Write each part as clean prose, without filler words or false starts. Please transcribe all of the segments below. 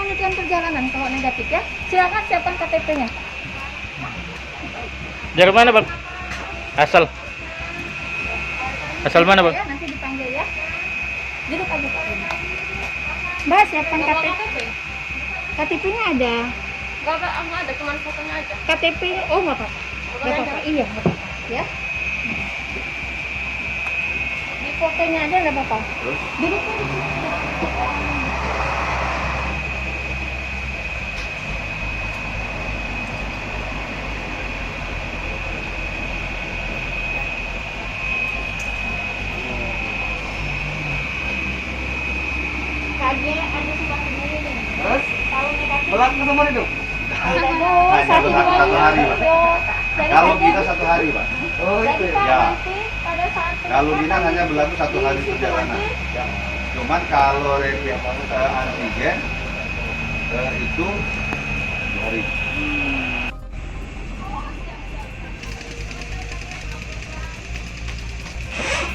melanjutkan perjalanan kalau negatif ya. Silakan siapkan KTP-nya. Dari mana bang? Asal mana bang? Ya, nanti dipanggil ya. Duduk aja Pak. Mbak, siapkan KTP. KTP-nya ada. Enggak ada, cuma fotonya aja. KTP, oh nggak apa-apa. Nggak apa-apa, iya nggak apa-apa. Ya. Di fotonya aja nggak apa-apa. Duduk aja. Kaget ada surat sendiri nih. Terus? Kalau negatif. Berlaku semua itu? Hanya satu hari, Pak. Kalau kita 1 hari, Pak. Oh, jadi Pak, Ya. nanti pada saat Kalau penyekatan dinas hanya berlaku 1 hari di situ perjalanan. lagi, Ya. Cuman kalau rapid antigen itu 2 hari.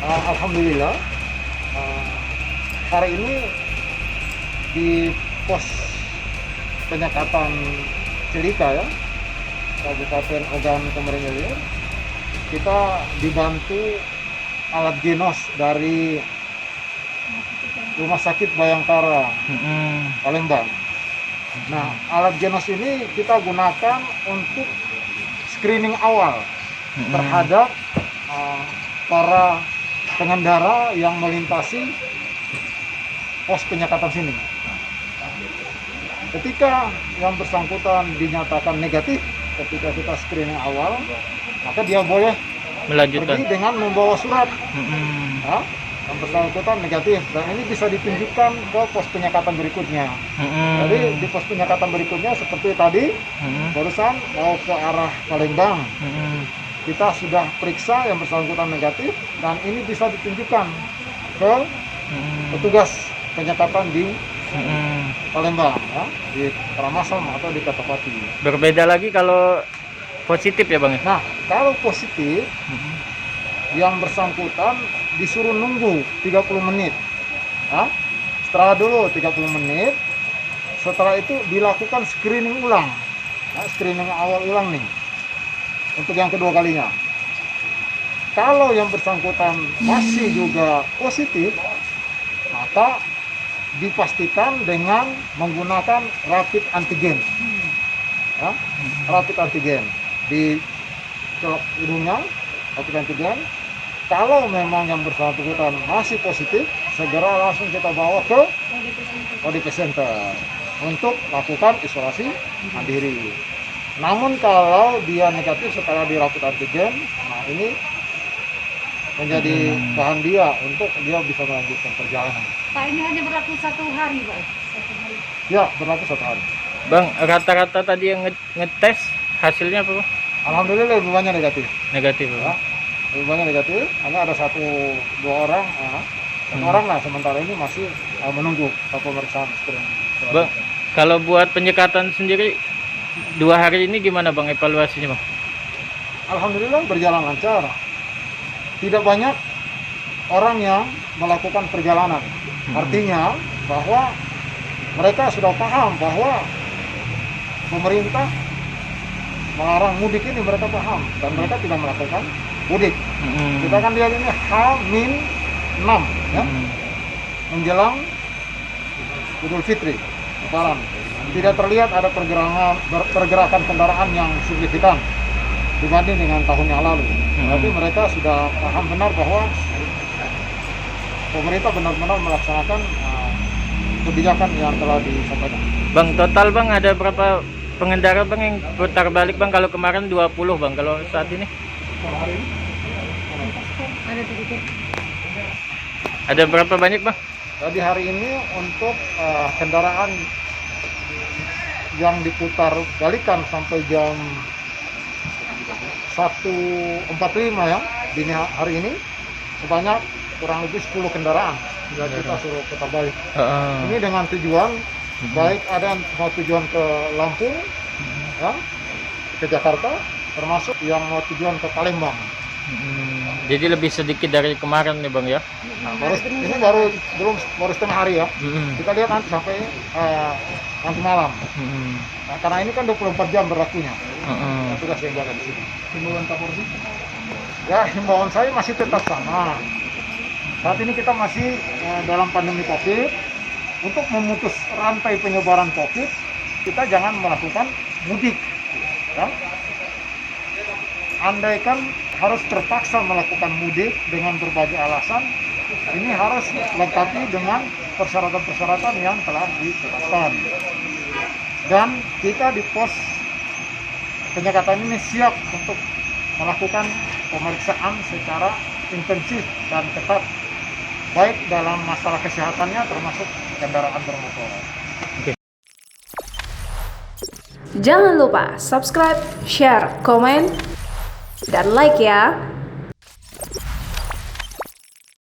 Alhamdulillah hari ini di pos penyekatan Cilika ya, Kabupaten Ogan Komering Ilir, kita dibantu alat ginos dari Rumah Sakit Bayangkara Palembang. Nah, alat ginos ini kita gunakan untuk screening awal terhadap para pengendara yang melintasi pos penyekatan sini. Ketika yang bersangkutan dinyatakan negatif ketika kita screening awal, maka dia boleh Melanjutkan. pergi dengan membawa surat. Ya, yang bersangkutan negatif, dan ini bisa ditunjukkan ke pos penyekatan berikutnya. Jadi di pos penyekatan berikutnya seperti tadi barusan mau ke arah Palembang, kita sudah periksa yang bersangkutan negatif, dan ini bisa ditunjukkan ke petugas penyekatan di Palembang ya, di Karamasem atau di Kertapati. Berbeda lagi kalau positif ya bang? Nah, kalau positif yang bersangkutan disuruh nunggu 30 menit ya, setelah dulu 30 menit, setelah itu dilakukan screening ulang ya, screening awal ulang nih untuk yang kedua kalinya. Kalau yang bersangkutan masih juga positif, maka dipastikan dengan menggunakan rapid antigen ya, rapid antigen di celok hidungnya, rapid antigen. Kalau memang yang bersangkutan masih positif, segera langsung kita bawa ke ODP Center untuk lakukan isolasi mandiri. Namun kalau dia negatif setelah di rapid antigen, nah ini menjadi bahan dia untuk dia bisa melanjutkan perjalanan. Pak, ini hanya berlaku 1 hari Pak. 1 hari. Ya, berlaku 1 hari. Bang, rata-rata tadi yang ngetes hasilnya apa bang? Alhamdulillah lebih banyak negatif. Negatif Ya, bang? lebih banyak negatif. Hanya ada 1-2 orang, satu orang lah sementara ini masih menunggu pemeriksaan screening. Bang, kalau buat penyekatan sendiri 2 hari ini gimana bang evaluasinya bang? Alhamdulillah berjalan lancar. Tidak banyak orang yang melakukan perjalanan. Artinya bahwa mereka sudah paham bahwa pemerintah melarang mudik ini, mereka paham dan mereka tidak melakukan mudik. Kita kan lihat ini H-6 ya, menjelang Idul Fitri, Lebaran. Tidak terlihat ada pergerakan kendaraan yang signifikan dibanding dengan tahun yang lalu. Tapi mereka sudah paham benar bahwa pemerintah benar-benar melaksanakan kebijakan yang telah disampaikan. Bang, total bang ada berapa pengendara bang yang putar balik bang? Kalau kemarin 20 bang, kalau saat ini? Hari ini Ada sedikit. Ada berapa banyak bang? Jadi hari ini untuk kendaraan yang diputar balikan sampai jam 1.45 ya, dini hari ini sebanyak kurang lebih 10 kendaraan sudah kita suruh putar balik. Ini dengan tujuan baik ada yang mau tujuan ke Lampung ya, ke Jakarta, termasuk yang mau tujuan ke Palembang. Jadi lebih sedikit dari kemarin nih bang ya? Nah, ini baru setengah hari ya. Kita lihat nanti sampai nanti malam. Hmm. Nah, karena ini kan 24 jam berlakunya. Hmm. Tugas yang jaga di sini. Himbauan Kapolri? Ya, himbauan saya masih tetap sama. Saat ini kita masih dalam pandemi COVID. Untuk memutus rantai penyebaran COVID, kita jangan melakukan mudik. Ya. Andaikan harus terpaksa melakukan mudik dengan berbagai alasan, ini harus lengkapi dengan persyaratan-persyaratan yang telah ditetapkan. Dan kita di pos penyekatan ini siap untuk melakukan pemeriksaan secara intensif dan ketat, baik dalam masalah kesehatannya termasuk kendaraan bermotor. Jangan lupa subscribe, share, komen, dan like ya.